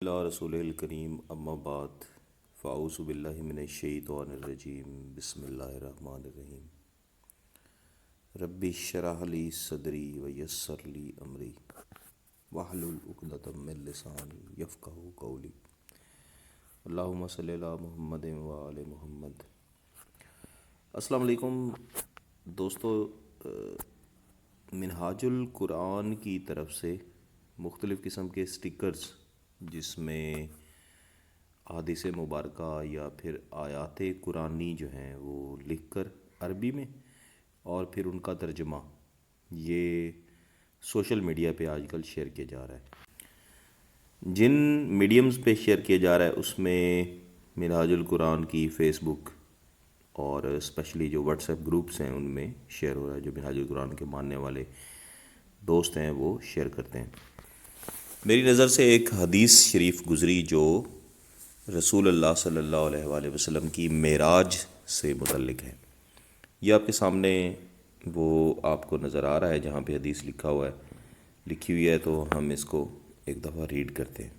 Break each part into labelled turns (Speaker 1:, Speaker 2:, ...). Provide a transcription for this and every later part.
Speaker 1: اللہ رسول الکریم اما بعد فاعوذ باللہ من الشیطان الرجیم بسم اللہ الرحمن الرحیم ربی اشرح لی صدری ویسر لی امری واحلل عقدۃ من لسانی یفقہوا قولی اللہم صلی علی محمد وآل محمد۔ السلام علیکم دوستو، منہاج القرآن کی طرف سے مختلف قسم کے سٹکرز جس میں احادیث مبارکہ یا پھر آیات قرآنی جو ہیں وہ لکھ کر عربی میں اور پھر ان کا ترجمہ یہ سوشل میڈیا پہ آج کل شیئر کیا جا رہا ہے۔ جن میڈیمز پہ شیئر کیا جا رہا ہے اس میں منہاج القرآن کی فیس بک اور اسپیشلی جو واٹس ایپ گروپس ہیں ان میں شیئر ہو رہا ہے، جو منہاج القرآن کے ماننے والے دوست ہیں وہ شیئر کرتے ہیں۔ میری نظر سے ایک حدیث شریف گزری جو رسول اللہ صلی اللہ علیہ وآلہ وسلم کی معراج سے متعلق ہے۔ یہ آپ کے سامنے وہ آپ کو نظر آ رہا ہے جہاں پہ حدیث لکھی ہوئی ہے، تو ہم اس کو ایک دفعہ ریڈ کرتے ہیں۔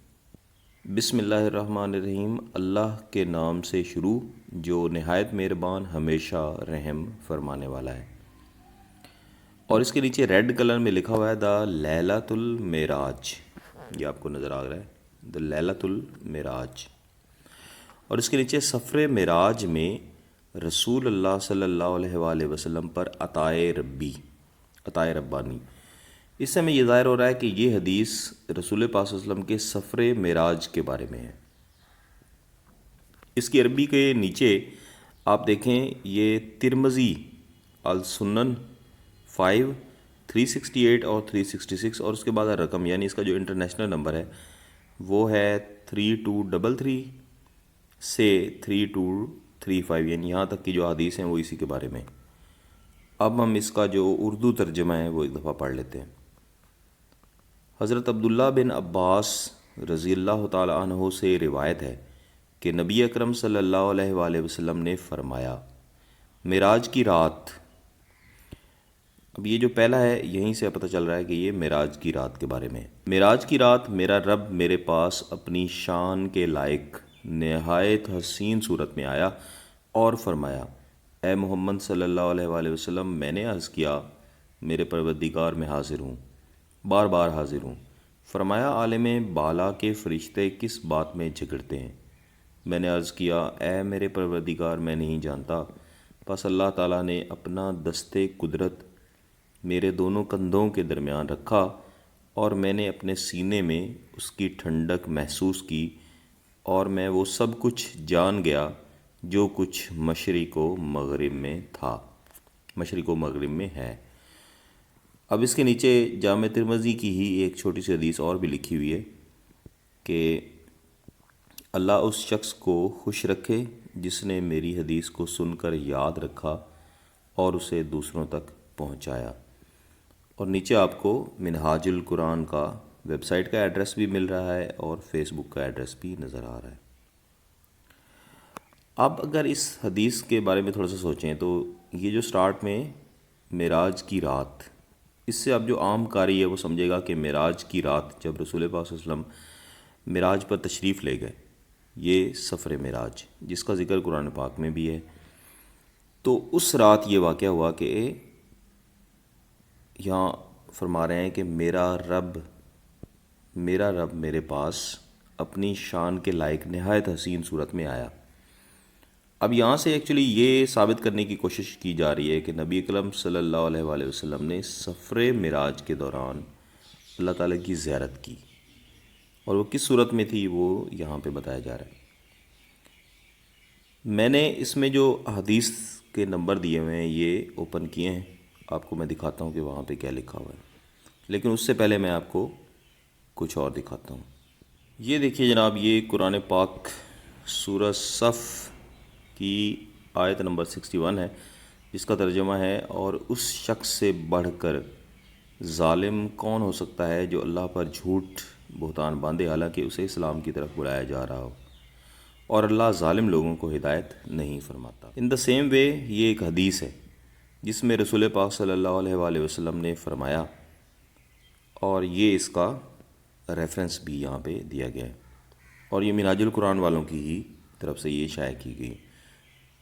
Speaker 1: بسم اللہ الرحمن الرحیم، اللہ کے نام سے شروع جو نہایت مہربان ہمیشہ رحم فرمانے والا ہے۔ اور اس کے نیچے ریڈ کلر میں لکھا ہوا ہے دا لیلۃ المعراج، یہ آپ کو نظر آ رہا ہے دا لیلۃ المعراج۔ اور اس کے نیچے سفر معراج میں رسول اللہ صلی اللہ علیہ وآلہ وسلم پر عطائے ربانی۔ اس سے ہمیں یہ ظاہر ہو رہا ہے کہ یہ حدیث رسول پاک صلی اللہ علیہ وسلم کے سفر معراج کے بارے میں ہے۔ اس کی عربی کے نیچے آپ دیکھیں یہ ترمذی السنن 5 368 اور 366 اور اس کے بعد رقم، یعنی اس کا جو انٹرنیشنل نمبر ہے وہ ہے 3233 سے 3235، یعنی یہاں تک کی جو حدیث ہیں وہ اسی کے بارے میں۔ اب ہم اس کا جو اردو ترجمہ ہے وہ ایک دفعہ پڑھ لیتے ہیں۔ حضرت عبداللہ بن عباس رضی اللہ تعالی عنہ سے روایت ہے کہ نبی اکرم صلی اللہ علیہ وآلہ وسلم نے فرمایا، معراج کی رات۔ اب یہ جو پہلا ہے یہیں سے پتہ چل رہا ہے کہ یہ معراج کی رات کے بارے میں۔ معراج کی رات میرا رب میرے پاس اپنی شان کے لائق نہایت حسین صورت میں آیا اور فرمایا، اے محمد صلی اللہ علیہ وآلہ وسلم، میں نے عرض کیا میرے پروردگار میں حاضر ہوں، بار بار حاضر ہوں۔ فرمایا، عالم بالا کے فرشتے کس بات میں جھگڑتے ہیں؟ میں نے عرض کیا، اے میرے پروردگار میں نہیں جانتا۔ پس اللہ تعالیٰ نے اپنا دستے قدرت میرے دونوں کندھوں کے درمیان رکھا اور میں نے اپنے سینے میں اس کی ٹھنڈک محسوس کی اور میں وہ سب کچھ جان گیا جو کچھ مشرق و مغرب میں تھا، مشرق و مغرب میں ہے۔ اب اس کے نیچے جامع ترمذی کی ہی ایک چھوٹی سی حدیث اور بھی لکھی ہوئی ہے کہ اللہ اس شخص کو خوش رکھے جس نے میری حدیث کو سن کر یاد رکھا اور اسے دوسروں تک پہنچایا۔ اور نیچے آپ کو منہاج القرآن کا ویب سائٹ کا ایڈریس بھی مل رہا ہے اور فیس بک کا ایڈریس بھی نظر آ رہا ہے۔ اب اگر اس حدیث کے بارے میں تھوڑا سا سوچیں تو یہ جو سٹارٹ میں معراج کی رات، اس سے اب جو عام قاری ہے وہ سمجھے گا کہ معراج کی رات جب رسول پاک صلی اللہ علیہ وسلم معراج پر تشریف لے گئے، یہ سفر معراج جس کا ذکر قرآن پاک میں بھی ہے، تو اس رات یہ واقعہ ہوا کہ یہاں فرما رہے ہیں کہ میرا رب میرے پاس اپنی شان کے لائق نہایت حسین صورت میں آیا۔ اب یہاں سے ایکچولی یہ ثابت کرنے کی کوشش کی جا رہی ہے کہ نبی اکرم صلی اللہ علیہ وآلہ وسلم نے سفر معراج کے دوران اللہ تعالیٰ کی زیارت کی، اور وہ کس صورت میں تھی وہ یہاں پہ بتایا جا رہا ہے۔ میں نے اس میں جو حدیث کے نمبر دیے ہوئے ہیں یہ اوپن کیے ہیں، آپ کو میں دکھاتا ہوں کہ وہاں پہ کیا لکھا ہوا ہے، لیکن اس سے پہلے میں آپ کو کچھ اور دکھاتا ہوں۔ یہ دیکھیے جناب، یہ قرآن پاک سورہ صف کی آیت نمبر 61 ہے، جس کا ترجمہ ہے، اور اس شخص سے بڑھ کر ظالم کون ہو سکتا ہے جو اللہ پر جھوٹ بہتان باندھے حالانکہ اسے اسلام کی طرف بلایا جا رہا ہو، اور اللہ ظالم لوگوں کو ہدایت نہیں فرماتا۔ ان دا سیم وے یہ ایک حدیث ہے جس میں رسول پاک صلی اللہ علیہ وآلہ وسلم نے فرمایا، اور یہ اس کا ریفرنس بھی یہاں پہ دیا گیا ہے۔ اور یہ مراج القرآن والوں کی ہی طرف سے یہ شائع کی گئی۔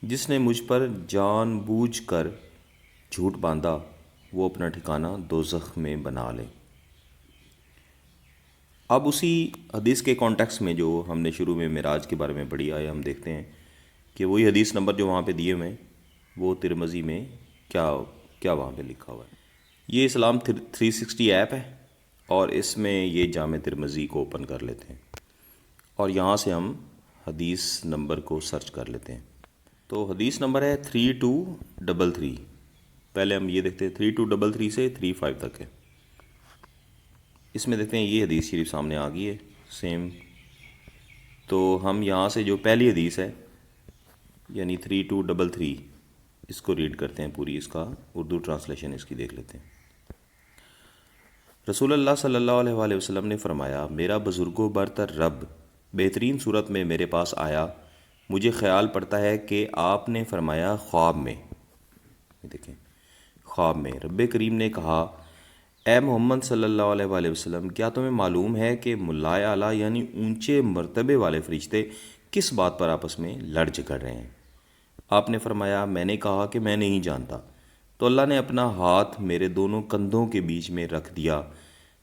Speaker 1: جس نے مجھ پر جان بوجھ کر جھوٹ باندھا وہ اپنا ٹھکانہ دوزخ میں بنا لے۔ اب اسی حدیث کے کانٹیکس میں جو ہم نے شروع میں معراج کے بارے میں پڑھی آئے، ہم دیکھتے ہیں کہ وہی حدیث نمبر جو وہاں پہ دیے ہوئے ہیں وہ ترمذی میں کیا کیا وہاں پہ لکھا ہوا ہے۔ یہ اسلام 360 ایپ ہے اور اس میں یہ جامع ترمذی کو اوپن کر لیتے ہیں اور یہاں سے ہم حدیث نمبر کو سرچ کر لیتے ہیں۔ تو حدیث نمبر ہے 3233۔ پہلے ہم یہ دیکھتے ہیں 3233 سے 35 تک ہے۔ اس میں دیکھتے ہیں یہ حدیث شریف سامنے آ گئی ہے سیم۔ تو ہم یہاں سے جو پہلی حدیث ہے یعنی 3233 اس کو ریڈ کرتے ہیں پوری، اس کا اردو ٹرانسلیشن اس کی دیکھ لیتے ہیں۔ رسول اللہ صلی اللہ علیہ وآلہ وسلم نے فرمایا، میرا بزرگوں برتر رب بہترین صورت میں میرے پاس آیا، مجھے خیال پڑتا ہے کہ آپ نے فرمایا خواب میں، دیکھیں خواب میں رب کریم نے کہا، اے محمد صلی اللہ علیہ وآلہ وسلم، کیا تمہیں معلوم ہے کہ ملائے اعلیٰ یعنی اونچے مرتبے والے فرشتے کس بات پر آپس میں لڑ جھگڑ رہے ہیں؟ آپ نے فرمایا، میں نے کہا کہ میں نہیں جانتا۔ تو اللہ نے اپنا ہاتھ میرے دونوں کندھوں کے بیچ میں رکھ دیا،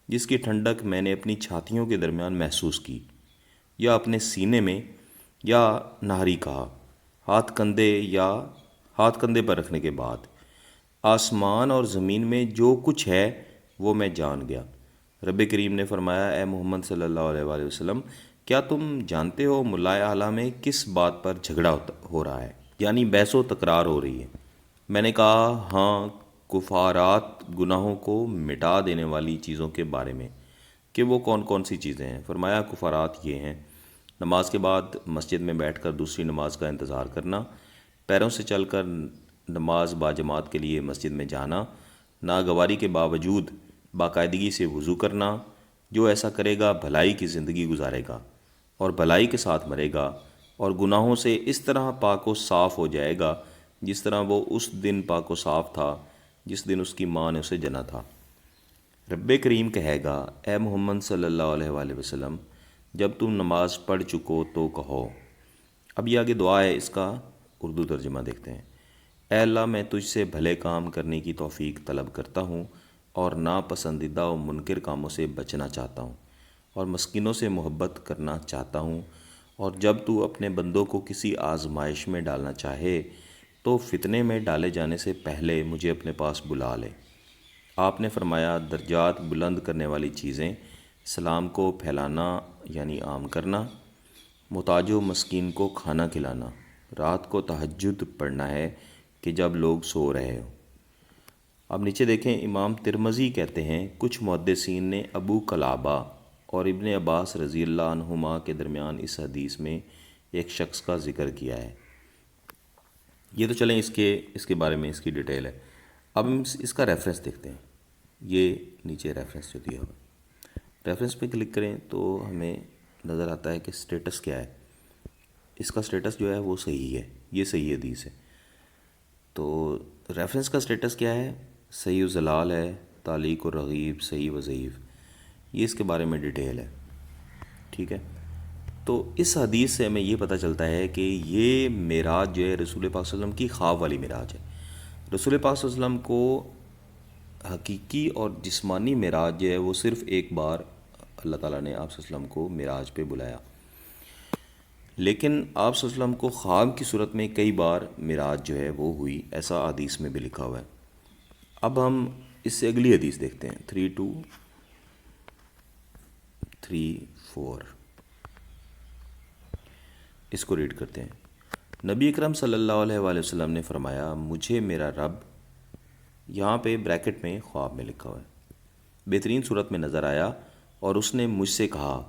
Speaker 1: جس کی ٹھنڈک میں نے اپنی چھاتیوں کے درمیان محسوس کی، یا اپنے سینے میں، یا نہاری کہا، ہاتھ کندھے پر رکھنے کے بعد آسمان اور زمین میں جو کچھ ہے وہ میں جان گیا۔ رب کریم نے فرمایا، اے محمد صلی اللہ علیہ وآلہ وسلم، کیا تم جانتے ہو ملائے اعلیٰ میں کس بات پر جھگڑا ہو رہا ہے، یعنی بحث و تکرار ہو رہی ہے؟ میں نے کہا، ہاں، کفارات گناہوں کو مٹا دینے والی چیزوں کے بارے میں، کہ وہ کون کون سی چیزیں ہیں؟ فرمایا، کفارات یہ ہیں: نماز کے بعد مسجد میں بیٹھ کر دوسری نماز کا انتظار کرنا، پیروں سے چل کر نماز باجماعت کے لیے مسجد میں جانا، ناگواری کے باوجود باقاعدگی سے وضو کرنا، جو ایسا کرے گا بھلائی کی زندگی گزارے گا اور بھلائی کے ساتھ مرے گا، اور گناہوں سے اس طرح پاک و صاف ہو جائے گا جس طرح وہ اس دن پاک و صاف تھا جس دن اس کی ماں نے اسے جنا تھا۔ رب کریم کہے گا، اے محمد صلی اللہ علیہ وآلہ وسلم، جب تم نماز پڑھ چکو تو کہو۔ اب یہ آگے دعا ہے، اس کا اردو ترجمہ دیکھتے ہیں۔ اے اللہ، میں تجھ سے بھلے کام کرنے کی توفیق طلب کرتا ہوں اور ناپسندیدہ و منکر کاموں سے بچنا چاہتا ہوں اور مسکینوں سے محبت کرنا چاہتا ہوں، اور جب تو اپنے بندوں کو کسی آزمائش میں ڈالنا چاہے تو فتنے میں ڈالے جانے سے پہلے مجھے اپنے پاس بلا لے۔ آپ نے فرمایا، درجات بلند کرنے والی چیزیں، سلام کو پھیلانا یعنی عام کرنا، محتاج و مسکین کو کھانا کھلانا، رات کو تہجد پڑھنا ہے کہ جب لوگ سو رہے ہوں۔ اب نیچے دیکھیں، امام ترمذی کہتے ہیں، کچھ محدثین نے ابو قلابہ اور ابن عباس رضی اللہ عنہما کے درمیان اس حدیث میں ایک شخص کا ذکر کیا ہے۔ یہ تو چلیں اس کے بارے میں اس کی ڈیٹیل ہے۔ اب ہم اس کا ریفرنس دیکھتے ہیں۔ یہ نیچے ریفرنس جو دیا ہوا، ریفرنس پہ کلک کریں تو ہمیں نظر آتا ہے کہ سٹیٹس کیا ہے۔ اس کا سٹیٹس جو ہے وہ صحیح ہے، یہ صحیح حدیث ہے۔ تو ریفرنس کا سٹیٹس کیا ہے؟ صحیح و ضلال ہے، تعلیق و رغیب، صحیح و ضعیف، یہ اس کے بارے میں ڈیٹیل ہے، ٹھیک ہے۔ تو اس حدیث سے ہمیں یہ پتہ چلتا ہے کہ یہ معراج جو ہے رسول پاک صلی اللہ علیہ وسلم کی خواب والی معراج ہے۔ رسول پاک صلی اللہ علیہ وسلم کو حقیقی اور جسمانی معراج جو ہے وہ صرف ایک بار اللہ تعالیٰ نے آپ صلی اللہ علیہ وسلم کو معراج پہ بلایا، لیکن آپ صلی اللہ علیہ وسلم کو خواب کی صورت میں کئی بار معراج جو ہے وہ ہوئی، ایسا حدیث میں بھی لکھا ہوا ہے۔ اب ہم اس سے اگلی حدیث دیکھتے ہیں 3234، اس کو ریڈ کرتے ہیں۔ نبی اکرم صلی اللہ علیہ وآلہ وسلم نے فرمایا، مجھے میرا رب، یہاں پہ بریکٹ میں خواب میں لکھا ہوا ہے، بہترین صورت میں نظر آیا اور اس نے مجھ سے کہا،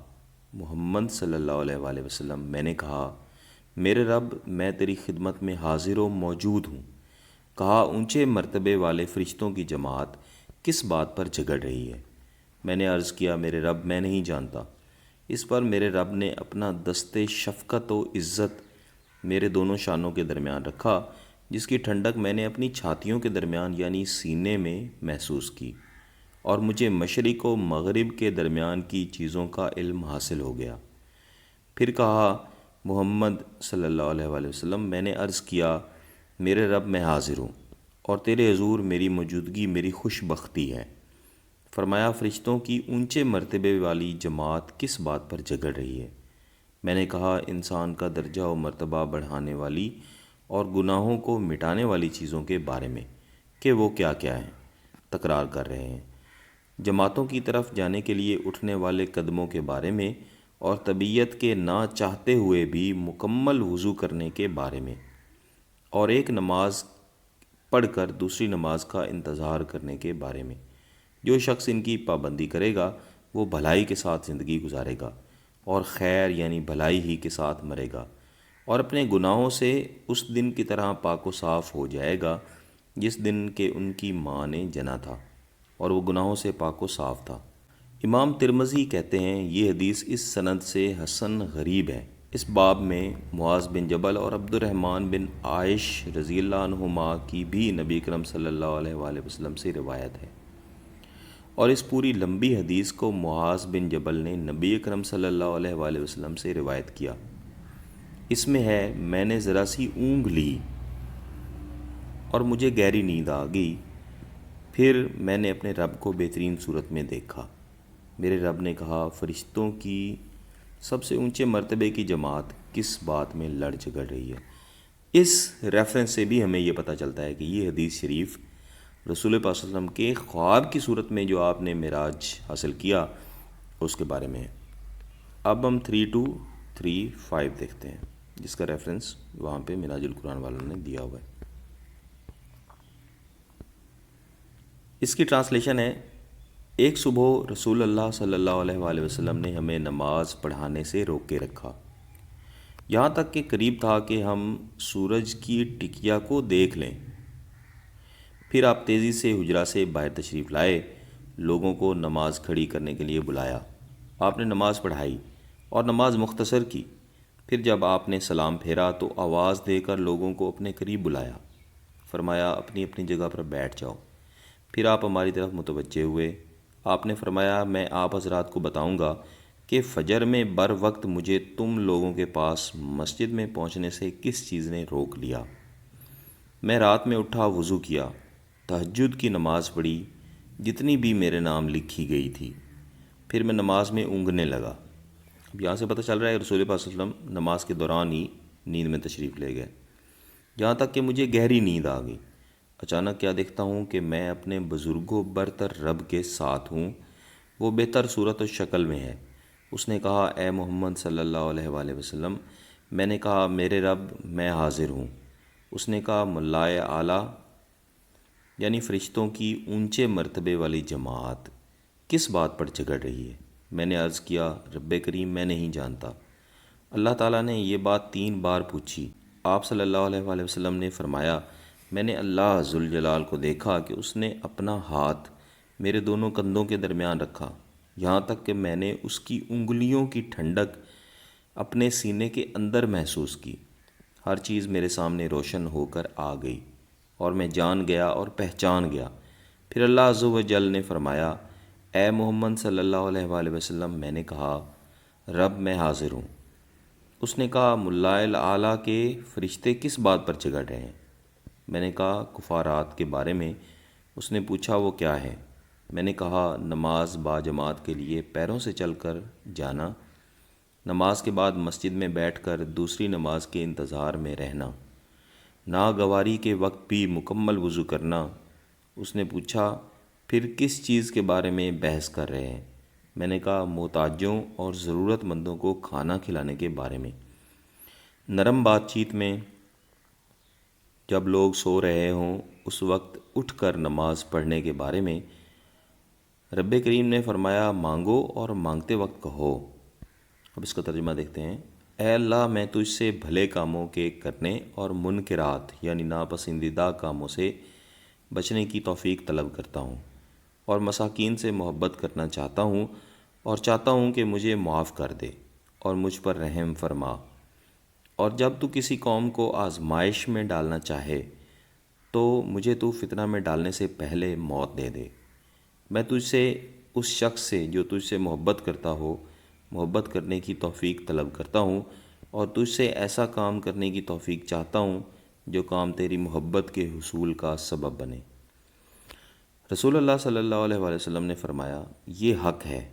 Speaker 1: محمد صلی اللہ علیہ وآلہ وسلم، میں نے کہا، میرے رب، میں تیری خدمت میں حاضر و موجود ہوں۔ کہا، اونچے مرتبے والے فرشتوں کی جماعت کس بات پر جھگڑ رہی ہے؟ میں نے عرض کیا، میرے رب، میں نہیں جانتا۔ اس پر میرے رب نے اپنا دست شفقت و عزت میرے دونوں شانوں کے درمیان رکھا، جس کی ٹھنڈک میں نے اپنی چھاتیوں کے درمیان یعنی سینے میں محسوس کی، اور مجھے مشرق و مغرب کے درمیان کی چیزوں کا علم حاصل ہو گیا۔ پھر کہا محمد صلی اللہ علیہ وآلہ وسلم، میں نے عرض کیا میرے رب میں حاضر ہوں اور تیرے حضور میری موجودگی میری خوش بختی ہے۔ فرمایا فرشتوں کی اونچے مرتبے والی جماعت کس بات پر جھگڑ رہی ہے؟ میں نے کہا انسان کا درجہ و مرتبہ بڑھانے والی اور گناہوں کو مٹانے والی چیزوں کے بارے میں کہ وہ کیا کیا ہیں، تکرار کر رہے ہیں۔ جماعتوں کی طرف جانے کے لیے اٹھنے والے قدموں کے بارے میں اور طبیعت کے نہ چاہتے ہوئے بھی مکمل وضو کرنے کے بارے میں، اور ایک نماز پڑھ کر دوسری نماز کا انتظار کرنے کے بارے میں۔ جو شخص ان کی پابندی کرے گا وہ بھلائی کے ساتھ زندگی گزارے گا اور خیر یعنی بھلائی ہی کے ساتھ مرے گا، اور اپنے گناہوں سے اس دن کی طرح پاک و صاف ہو جائے گا جس دن کہ ان کی ماں نے جنا تھا، اور وہ گناہوں سے پاک و صاف تھا۔ امام ترمذی کہتے ہیں یہ حدیث اس سند سے حسن غریب ہے۔ اس باب میں معاذ بن جبل اور عبد الرحمن بن عائش رضی اللہ عنہما کی بھی نبی اکرم صلی اللہ علیہ وآلہ وسلم سے روایت ہے، اور اس پوری لمبی حدیث کو معاذ بن جبل نے نبی اکرم صلی اللہ علیہ وآلہ وسلم سے روایت کیا۔ اس میں ہے میں نے ذرا سی اونگھ لی اور مجھے گہری نیند آ گئی، پھر میں نے اپنے رب کو بہترین صورت میں دیکھا۔ میرے رب نے کہا فرشتوں کی سب سے اونچے مرتبے کی جماعت کس بات میں لڑ جھگڑ رہی ہے؟ اس ریفرنس سے بھی ہمیں یہ پتہ چلتا ہے کہ یہ حدیث شریف رسول پاک صلی اللہ علیہ وسلم کے خواب کی صورت میں جو آپ نے معراج حاصل کیا اس کے بارے میں ہے۔ اب ہم 3235 دیکھتے ہیں جس کا ریفرنس وہاں پہ معراج القرآن والوں نے دیا ہوا ہے۔ اس کی ٹرانسلیشن ہے، ایک صبح رسول اللہ صلی اللہ علیہ وآلہ وسلم نے ہمیں نماز پڑھانے سے روک کے رکھا، یہاں تک کہ قریب تھا کہ ہم سورج کی ٹکیا کو دیکھ لیں۔ پھر آپ تیزی سے حجرہ سے باہر تشریف لائے، لوگوں کو نماز کھڑی کرنے کے لیے بلایا۔ آپ نے نماز پڑھائی اور نماز مختصر کی۔ پھر جب آپ نے سلام پھیرا تو آواز دے کر لوگوں کو اپنے قریب بلایا، فرمایا اپنی اپنی جگہ پر بیٹھ جاؤ۔ پھر آپ ہماری طرف متوجہ ہوئے۔ آپ نے فرمایا میں آپ حضرات کو بتاؤں گا کہ فجر میں بر وقت مجھے تم لوگوں کے پاس مسجد میں پہنچنے سے کس چیز نے روک لیا؟ میں رات میں اٹھا، وضو کیا، تہجد کی نماز پڑھی جتنی بھی میرے نام لکھی گئی تھی، پھر میں نماز میں اونگنے لگا۔ اب یہاں سے پتہ چل رہا ہے رسول پاک صلی اللہ علیہ وسلم نماز کے دوران ہی نیند میں تشریف لے گئے، یہاں تک کہ مجھے گہری نیند آ گئی۔ اچانک کیا دیکھتا ہوں کہ میں اپنے بزرگوں برتر رب کے ساتھ ہوں، وہ بہتر صورت و شکل میں ہے۔ اس نے کہا اے محمد صلی اللہ علیہ وآلہ وسلم۔ میں نے کہا میرے رب میں حاضر ہوں۔ اس نے کہا ملائے اعلیٰ یعنی فرشتوں کی اونچے مرتبے والی جماعت کس بات پر جھگڑ رہی ہے؟ میں نے عرض کیا رب کریم میں نہیں جانتا۔ اللہ تعالیٰ نے یہ بات 3 بار پوچھی۔ آپ صلی اللہ علیہ وآلہ وسلم نے فرمایا میں نے اللہ ذوالجلال کو دیکھا کہ اس نے اپنا ہاتھ میرے دونوں کندھوں کے درمیان رکھا، یہاں تک کہ میں نے اس کی انگلیوں کی ٹھنڈک اپنے سینے کے اندر محسوس کی۔ ہر چیز میرے سامنے روشن ہو کر آ گئی اور میں جان گیا اور پہچان گیا۔ پھر اللہ عز و جل نے فرمایا اے محمد صلی اللہ علیہ وآلہ وسلم۔ میں نے کہا رب میں حاضر ہوں۔ اس نے کہا ملائے اعلیٰ کے فرشتے کس بات پر جھگڑ رہے ہیں؟ میں نے کہا کفارات کے بارے میں۔ اس نے پوچھا وہ کیا ہے؟ میں نے کہا نماز با جماعت کے لیے پیروں سے چل کر جانا، نماز کے بعد مسجد میں بیٹھ کر دوسری نماز کے انتظار میں رہنا، ناگواری کے وقت بھی مکمل وضو کرنا۔ اس نے پوچھا پھر کس چیز کے بارے میں بحث کر رہے ہیں؟ میں نے کہا محتاجوں اور ضرورت مندوں کو کھانا کھلانے کے بارے میں۔ نرم بات چیت میں جب لوگ سو رہے ہوں اس وقت اٹھ کر نماز پڑھنے کے بارے میں۔ رب کریم نے فرمایا مانگو اور مانگتے وقت کہو۔ اب اس کا ترجمہ دیکھتے ہیں۔ اے اللہ میں تجھ سے بھلے کاموں کے کرنے اور منکرات یعنی ناپسندیدہ کاموں سے بچنے کی توفیق طلب کرتا ہوں، اور مساکین سے محبت کرنا چاہتا ہوں، اور چاہتا ہوں کہ مجھے معاف کر دے اور مجھ پر رحم فرما، اور جب تو کسی قوم کو آزمائش میں ڈالنا چاہے تو مجھے تو فتنہ میں ڈالنے سے پہلے موت دے دے۔ میں تجھ سے اس شخص سے جو تجھ سے محبت کرتا ہو محبت کرنے کی توفیق طلب کرتا ہوں اور تجھ سے ایسا کام کرنے کی توفیق چاہتا ہوں جو کام تیری محبت کے حصول کا سبب بنے۔ رسول اللہ صلی اللہ علیہ وآلہ وسلم نے فرمایا، یہ حق ہے،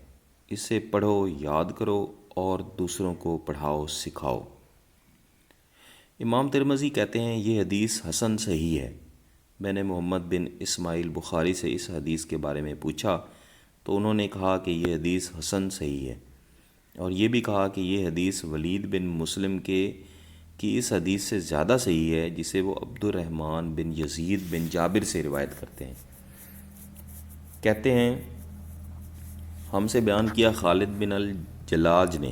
Speaker 1: اسے پڑھو، یاد کرو اور دوسروں کو پڑھاؤ سکھاؤ۔ امام ترمذی کہتے ہیں یہ حدیث حسن صحیح ہے۔ میں نے محمد بن اسماعیل بخاری سے اس حدیث کے بارے میں پوچھا تو انہوں نے کہا کہ یہ حدیث حسن صحیح ہے، اور یہ بھی کہا کہ یہ حدیث ولید بن مسلم کی اس حدیث سے زیادہ صحیح ہے جسے وہ عبد الرحمن بن یزید بن جابر سے روایت کرتے ہیں۔ کہتے ہیں ہم سے بیان کیا خالد بن الجلاج نے،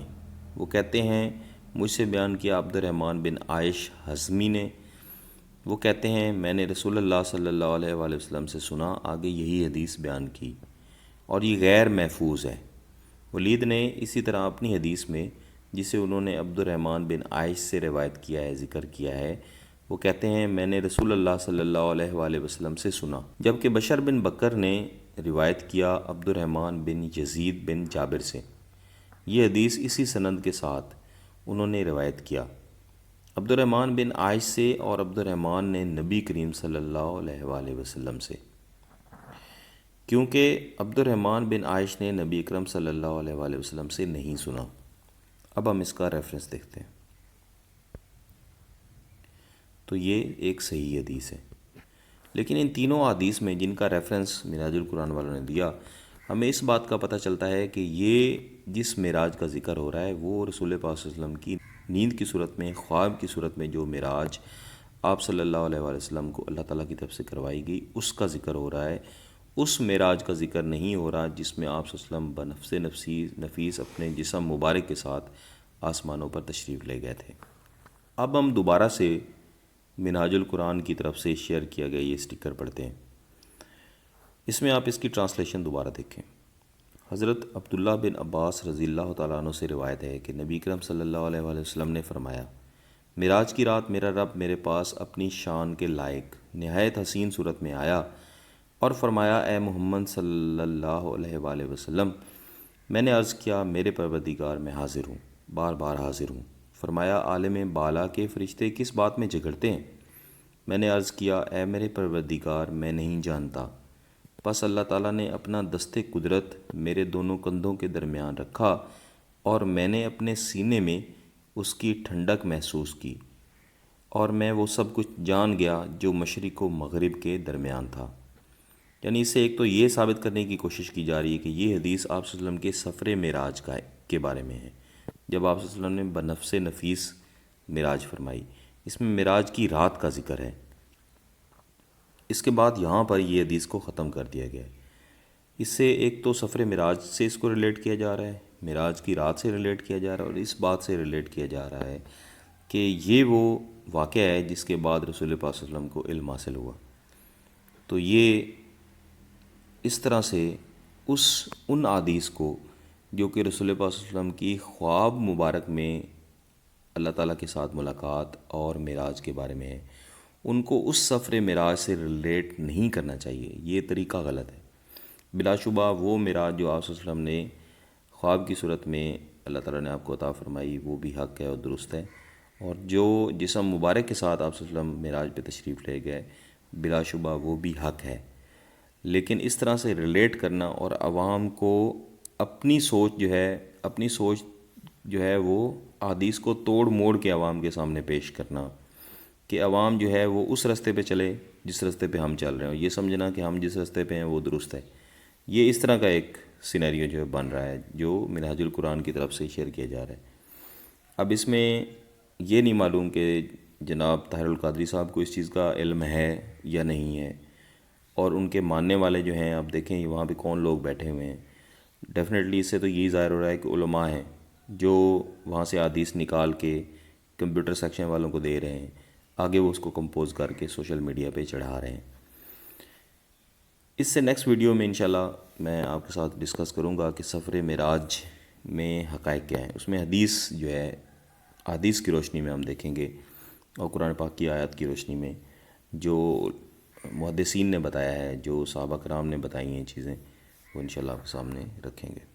Speaker 1: وہ کہتے ہیں مجھ سے بیان کیا عبد الرحمن بن عائش حزمی نے، وہ کہتے ہیں میں نے رسول اللہ صلی اللہ علیہ وآلہ وسلم سے سنا، آگے یہی حدیث بیان کی، اور یہ غیر محفوظ ہے۔ ولید نے اسی طرح اپنی حدیث میں جسے انہوں نے عبد الرحمن بن عائش سے روایت کیا ہے ذکر کیا ہے، وہ کہتے ہیں میں نے رسول اللہ صلی اللہ علیہ وآلہ وسلم سے سنا، جبکہ بشر بن بکر نے روایت کیا عبد الرحمن بن یزید بن جابر سے۔ یہ حدیث اسی سند کے ساتھ انہوں نے روایت کیا عبد الرحمن بن عائش سے، اور عبد الرحمن نے نبی کریم صلی اللہ علیہ وآلہ وسلم سے، کیونکہ عبد الرحمن بن عائش نے نبی اکرم صلی اللہ علیہ وآلہ وسلم سے نہیں سنا۔ اب ہم اس کا ریفرنس دیکھتے ہیں، تو یہ ایک صحیح حدیث ہے، لیکن ان تینوں حدیث میں جن کا ریفرنس معراج القرآن والوں نے دیا، ہمیں اس بات کا پتہ چلتا ہے کہ یہ جس معراج کا ذکر ہو رہا ہے وہ رسول پاک صلی اللہ علیہ وسلم کی نیند کی صورت میں، خواب کی صورت میں جو معراج آپ صلی اللہ علیہ وآلہ وسلم کو اللہ تعالیٰ کی طرف سے کروائی گئی اس کا ذکر ہو رہا ہے۔ اس معراج کا ذکر نہیں ہو رہا جس میں آپ صلی اللہ علیہ وسلم بنفس نفیس اپنے جسم مبارک کے ساتھ آسمانوں پر تشریف لے گئے تھے۔ اب ہم دوبارہ سے منہاج القرآن کی طرف سے شیئر کیا گیا یہ اسٹیکر پڑھتے ہیں، اس میں آپ اس کی ٹرانسلیشن دوبارہ دیکھیں۔ حضرت عبداللہ بن عباس رضی اللہ تعالیٰ عنہ سے روایت ہے کہ نبی کرم صلی اللہ علیہ وآلہ وسلم نے فرمایا، معراج کی رات میرا رب میرے پاس اپنی شان کے لائق نہایت حسین صورت میں آیا اور فرمایا، اے محمد صلی اللہ علیہ وآلہ وسلم، میں نے عرض کیا میرے پروردگار میں حاضر ہوں، بار بار حاضر ہوں۔ فرمایا، عالم بالا کے فرشتے کس بات میں جھگڑتے ہیں؟ میں نے عرض کیا، اے میرے پروردگار میں نہیں جانتا۔ پس اللہ تعالیٰ نے اپنا دست قدرت میرے دونوں کندھوں کے درمیان رکھا اور میں نے اپنے سینے میں اس کی ٹھنڈک محسوس کی، اور میں وہ سب کچھ جان گیا جو مشرق و مغرب کے درمیان تھا۔ یعنی اس سے ایک تو یہ ثابت کرنے کی کوشش کی جا رہی ہے کہ یہ حدیث آپ صلی اللہ علیہ وسلم کے سفر معراج کے بارے میں ہے، جب آپ صلی اللہ علیہ وسلم نے بنفس نفیس معراج فرمائی۔ اس میں معراج کی رات کا ذکر ہے۔ اس کے بعد یہاں پر یہ حدیث کو ختم کر دیا گیا ہے۔ اس سے ایک تو سفر معراج سے اس کو ریلیٹ کیا جا رہا ہے، معراج کی رات سے ریلیٹ کیا جا رہا ہے، اور اس بات سے ریلیٹ کیا جا رہا ہے کہ یہ وہ واقعہ ہے جس کے بعد رسول پاک صلی اللہ علیہ وسلم کو علم حاصل ہوا۔ تو یہ اس طرح سے ان احادیث کو جو کہ رسول پاک صلی اللہ علیہ وسلم کی خواب مبارک میں اللہ تعالیٰ کے ساتھ ملاقات اور معراج کے بارے میں ہے، ان کو اس سفر معراج سے ریلیٹ نہیں کرنا چاہیے، یہ طریقہ غلط ہے۔ بلا شبہ وہ معراج جو آپ صلی اللہ علیہ وسلم نے خواب کی صورت میں اللہ تعالیٰ نے آپ کو عطا فرمائی وہ بھی حق ہے اور درست ہے، اور جو جسم مبارک کے ساتھ آپ صلی اللہ علیہ وسلم معراج پہ تشریف لے گئے بلا شبہ وہ بھی حق ہے، لیکن اس طرح سے ریلیٹ کرنا اور عوام کو اپنی سوچ جو ہے وہ احادیث کو توڑ موڑ کے عوام کے سامنے پیش کرنا کہ عوام جو ہے وہ اس راستے پہ چلے جس راستے پہ ہم چل رہے ہیں، یہ سمجھنا کہ ہم جس راستے پہ ہیں وہ درست ہے، یہ اس طرح کا ایک سینیریو جو ہے بن رہا ہے جو منہاج القرآن کی طرف سے شیئر کیا جا رہا ہے۔ اب اس میں یہ نہیں معلوم کہ جناب طاہر القادری صاحب کو اس چیز کا علم ہے یا نہیں ہے، اور ان کے ماننے والے جو ہیں اب دیکھیں وہاں پہ کون لوگ بیٹھے ہوئے ہیں۔ ڈیفینیٹلی اس سے تو یہی ظاہر ہو رہا ہے کہ علماء ہیں جو وہاں سے حدیث نکال کے کمپیوٹر سیکشن والوں کو دے رہے ہیں، آگے وہ اس کو کمپوز کر کے سوشل میڈیا پہ چڑھا رہے ہیں۔ اس سے نیکسٹ ویڈیو میں انشاءاللہ میں آپ کے ساتھ ڈسکس کروں گا کہ سفر معراج میں حقائق کیا ہیں، اس میں حدیث جو ہے حدیث کی روشنی میں ہم دیکھیں گے اور قرآن پاک کی آیات کی روشنی میں جو محدثین نے بتایا ہے، جو صحابہ کرام نے بتائی ہیں چیزیں، وہ انشاءاللہ آپ کے سامنے رکھیں گے۔